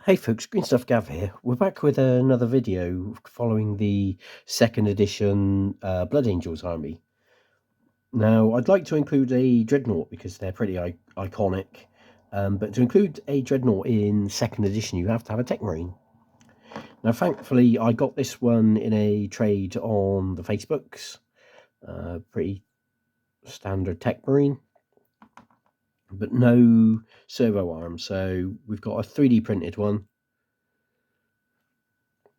Hey folks, Green Stuff Gav here. We're back with another video following the second edition Blood Angels army. Now, I'd like to include a Dreadnought because they're pretty iconic, but to include a Dreadnought in second edition, you have to have a Techmarine. Now, thankfully, I got this one in a trade on the Facebooks, pretty standard Techmarine, but no servo arm, so we've got a 3D printed one.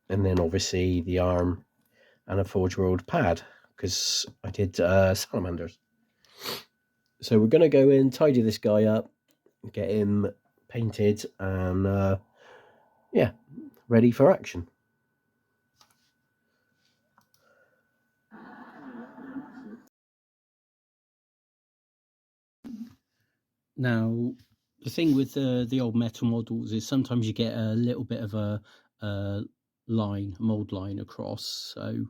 And then obviously the arm and a Forge World pad, because I did salamanders. So we're going to go in, tidy this guy up, get him painted, and yeah, ready for action. Now, the thing with the old metal models is sometimes you get a little bit of a mold line across. So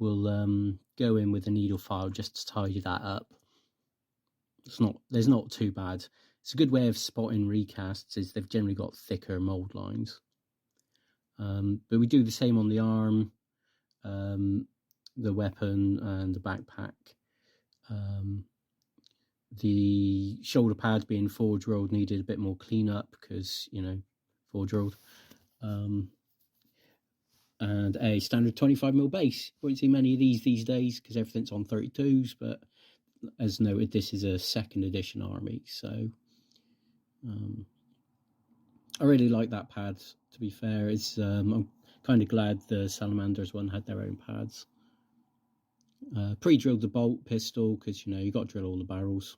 we'll go in with a needle file just to tidy that up. There's not too bad. It's a good way of spotting recasts is they've generally got thicker mold lines. But we do the same on the arm, the weapon, and the backpack. The shoulder pad being Forge World needed a bit more cleanup because, you know, Forge World. And a standard 25mm base. Won't see many of these days because everything's on 32s, but as noted, this is a second edition army, so I really like that pad, to be fair. It's I'm kind of glad the Salamanders one had their own pads. Pre-drilled the bolt pistol because, you know, you got to drill all the barrels.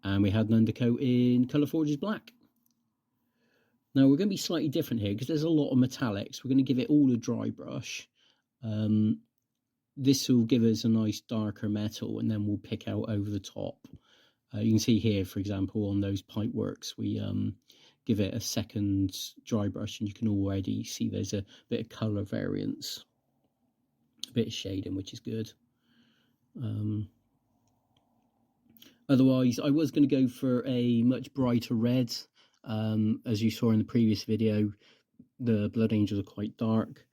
And we had an undercoat in Colour Forges Black. Now we're going to be slightly different here because there's a lot of metallics. We're going to give it all a dry brush. This will give us a nice darker metal, and then we'll pick out over the top. You can see here, for example, on those pipe works, we give it a second dry brush, and you can already see there's a bit of colour variance, a bit of shading, which is good. Otherwise, I was going to go for a much brighter red. As you saw in the previous video, the Blood Angels are quite dark,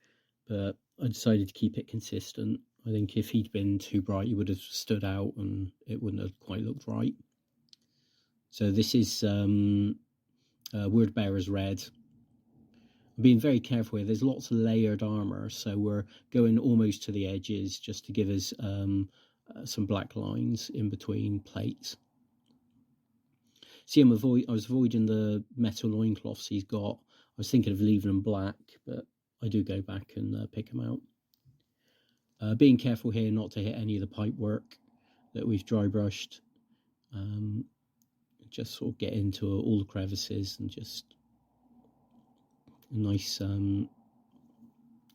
but I decided to keep it consistent. I think if he'd been too bright, he would have stood out and it wouldn't have quite looked right. So this is Word Bearer's red. I'm being very careful here. There's lots of layered armour, so we're going almost to the edges just to give us some black lines in between plates. See, I was avoiding the metal loincloths he's got. I was thinking of leaving them black, but I do go back and pick them out. Being careful here not to hit any of the pipe work that we've dry brushed. Just sort of get into all the crevices and just a nice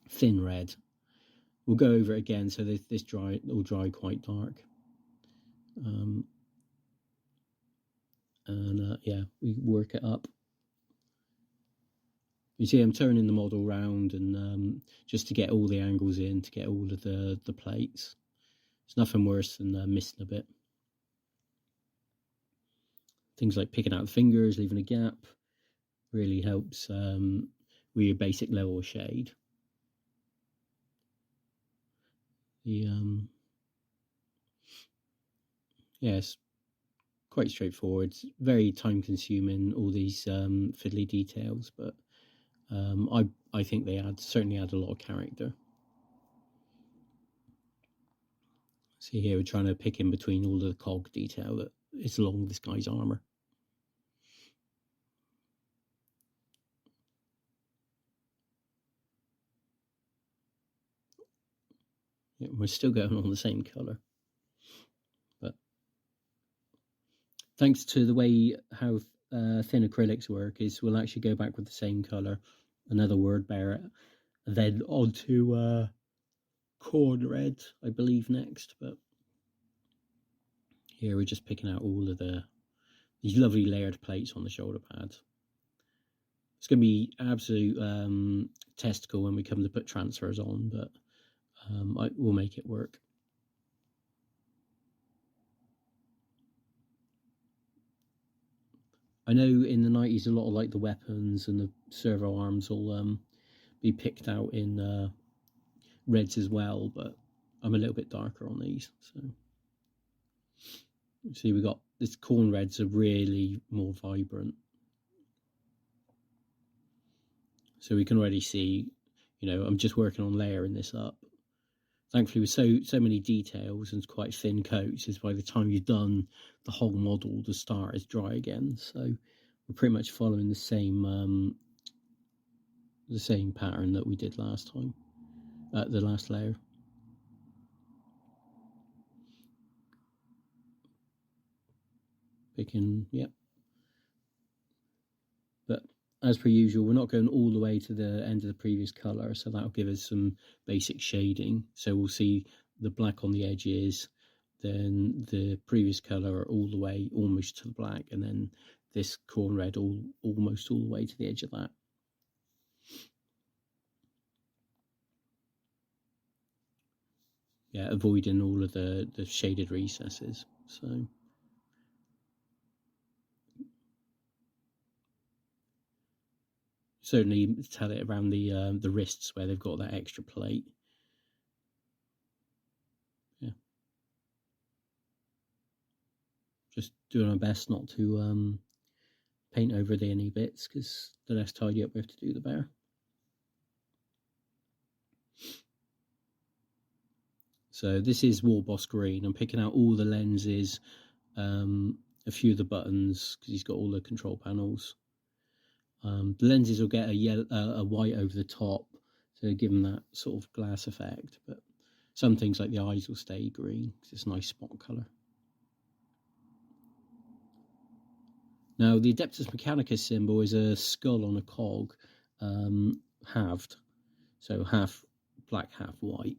thin red. We'll go over it again so this will dry quite dark. Yeah, we work it up. You see I'm turning the model round and just to get all the angles in, to get all of the plates. It's nothing worse than missing a bit. Things like picking out the fingers, leaving a gap, really helps with your basic level of shade. Yes, quite straightforward. It's very time consuming, all these fiddly details, but I think they certainly add a lot of character. See here, we're trying to pick in between all the cog detail that is along this guy's armour. Yeah, we're still going on the same colour, but thanks to the way how thin acrylics work, is we'll actually go back with the same colour, another Word Bearer, then onto corn red, I believe, next. But here we're just picking out all of these lovely layered plates on the shoulder pads. It's going to be absolute testicle when we come to put transfers on, but we'll make it work. I know in the 90s a lot of like the weapons and the servo arms will be picked out in reds as well, but I'm a little bit darker on these. So see, we got this corn reds are really more vibrant. So we can already see, you know, I'm just working on layering this up. Thankfully, with so many details and quite thin coats, is by the time you've done the whole model, the start is dry again. So we're pretty much following the same pattern that we did last time, the last layer. Picking, yep. But as per usual, we're not going all the way to the end of the previous color, so that'll give us some basic shading. So we'll see the black on the edges, then the previous color all the way almost to the black, and then this corn red almost all the way to the edge of that. Yeah, avoiding all of the shaded recesses. So certainly tell it around the wrists where they've got that extra plate. Yeah, just doing our best not to paint over the any bits, because the less tidy up we have to do, the better. So this is War Boss Green. I'm picking out all the lenses, a few of the buttons, because he's got all the control panels. The lenses will get a white over the top to give them that sort of glass effect, but some things like the eyes will stay green because it's a nice spot colour. Now the Adeptus Mechanicus symbol is a skull on a cog, halved, so half black, half white.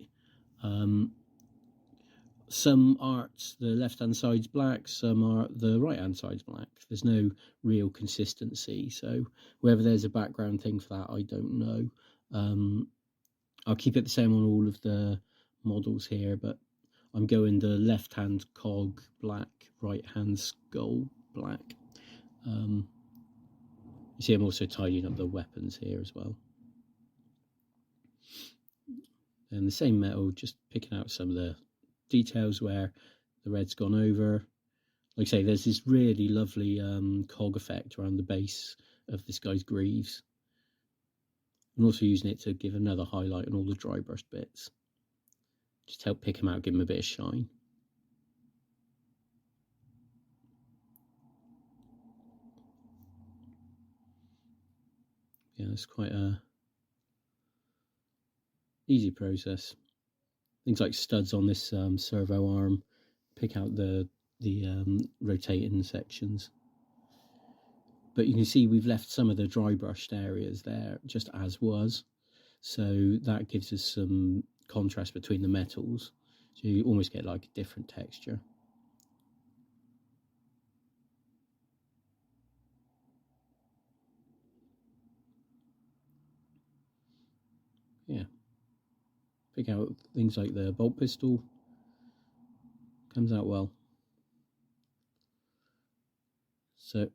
Some art, the left-hand side's black, some art, the right-hand side's black. There's no real consistency, so whether there's a background thing for that, I don't know. I'll keep it the same on all of the models here, but I'm going the left-hand cog black, right-hand skull black. You see I'm also tidying up the weapons here as well. And the same metal, just picking out some of the details where the red's gone over. Like I say, there's this really lovely cog effect around the base of this guy's greaves. I'm also using it to give another highlight on all the dry brushed bits. Just help pick them out, give them a bit of shine. Yeah, it's quite a easy process. Things like studs on this servo arm, pick out the rotating sections. But you can see we've left some of the dry brushed areas there just as was. So that gives us some contrast between the metals. So you almost get like a different texture. Yeah. Pick out things like the bolt pistol. Comes out well. So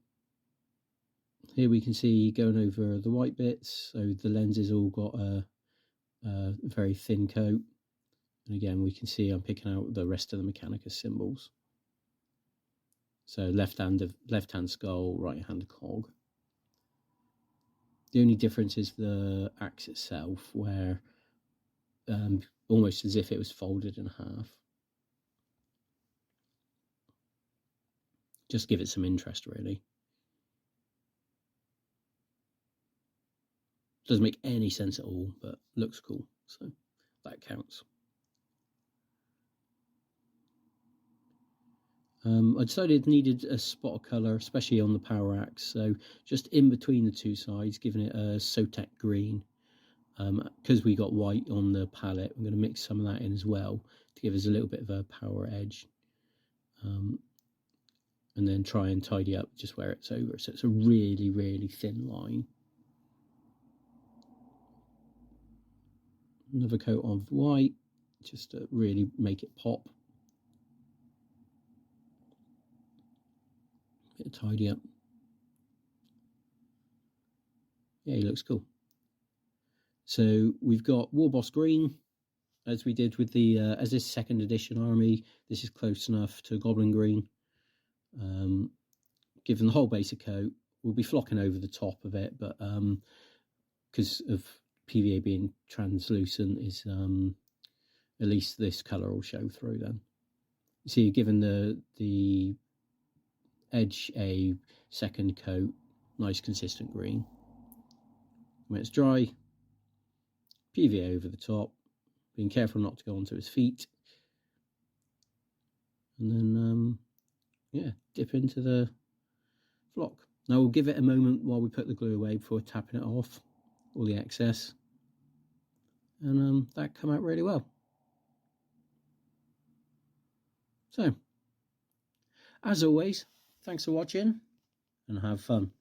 here we can see going over the white bits. So the lenses all got a very thin coat. And again, we can see I'm picking out the rest of the Mechanicus symbols. So left hand skull, right hand cog. The only difference is the axe itself, where almost as if it was folded in half. Just give it some interest, really. Doesn't make any sense at all, but looks cool, so that counts. I decided it needed a spot of colour, especially on the power axe, so just in between the two sides, giving it a Sotek green. Because we got white on the palette, I'm going to mix some of that in as well to give us a little bit of a power edge. And then try and tidy up just where it's over, so it's a really, really thin line. Another coat of white, just to really make it pop. Bit of tidy up. yeah, he looks cool. So we've got Warboss Green, as we did with the as this second edition army. This is close enough to Goblin Green. Given the whole basic coat, we'll be flocking over the top of it, but because of PVA being translucent, is at least this colour will show through then. You see, given the edge a second coat, nice consistent green. When it's dry, PVA over the top, being careful not to go onto his feet, and then yeah, dip into the flock. Now we'll give it a moment while we put the glue away before tapping it off, all the excess, and that come out really well. So, as always, thanks for watching and have fun.